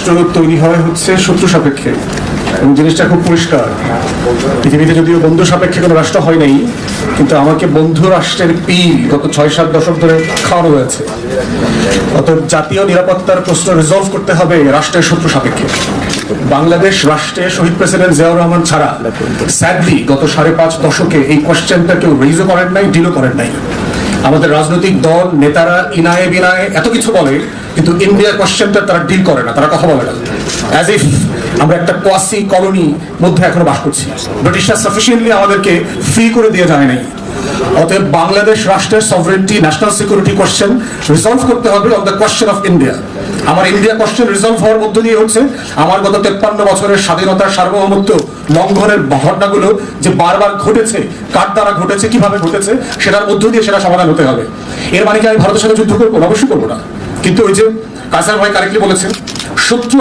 রাষ্ট্র তৈরি হয় হচ্ছে শত্রু সাপেক্ষে, এবং জিনিসটা খুব পরিষ্কার। পৃথিবীতে যদিও বন্ধু সাপেক্ষে কোনো রাষ্ট্র হয় নাই, কিন্তু আমাকে বন্ধু রাষ্ট্রের পীর গত 6-7 দশক ধরে খাওয়ানো হয়েছে। অতএব জাতীয় নিরাপত্তার প্রশ্ন রিজলভ করতে হবে রাষ্ট্রের শত্রু সাপেক্ষে। বাংলাদেশ রাষ্ট্রে শহীদ প্রেসিডেন্ট জিয়াউর রহমান ছাড়া স্যাডলি গত 5.5 দশকে এই কোয়েশ্চেনটা কেউ রেইজও করেন নাই, ডিলও করেন নাই। আমাদের রাজনৈতিক দল নেতারা ইনায়ে বিনায়ে এত কিছু বলে, কিন্তু ইন্ডিয়া কোয়েশ্চেনটা তারা ডিল করে না, তারা কথা বলে না। অ্যাজ ইফ আমরা একটা কোয়াসি কলোনি মধ্যে এখনো বাস করছি। ব্রিটিশরা সাফিসিয়েন্টলি আমাদেরকে ফ্রি করে দিয়ে যায় নাই। অতএব বাংলাদেশ রাষ্ট্রের sovereignty, national security question resolve করতে হবে on the question of India. আমার ইন্ডিয়া কোয়েশ্চেন রিজলভ হওয়ার মধ্য দিয়ে হচ্ছে আমার গত 53 বছরের স্বাধীনতার সার্বভৌমত্ব লঙ্ঘনের ঘটনাগুলো যে বারবার ঘটেছে, কার দ্বারা ঘটেছে, কিভাবে ঘটেছে, সেটার মধ্য দিয়ে সেটা সমাধান হতে হবে। এর মানে কি আমি ভারতের সাথে যুদ্ধ করবো? অবশ্যই করবো না। কিন্তু ওই যে কায়সার ভাই কারেক্টলি বলেছেন, শত্রু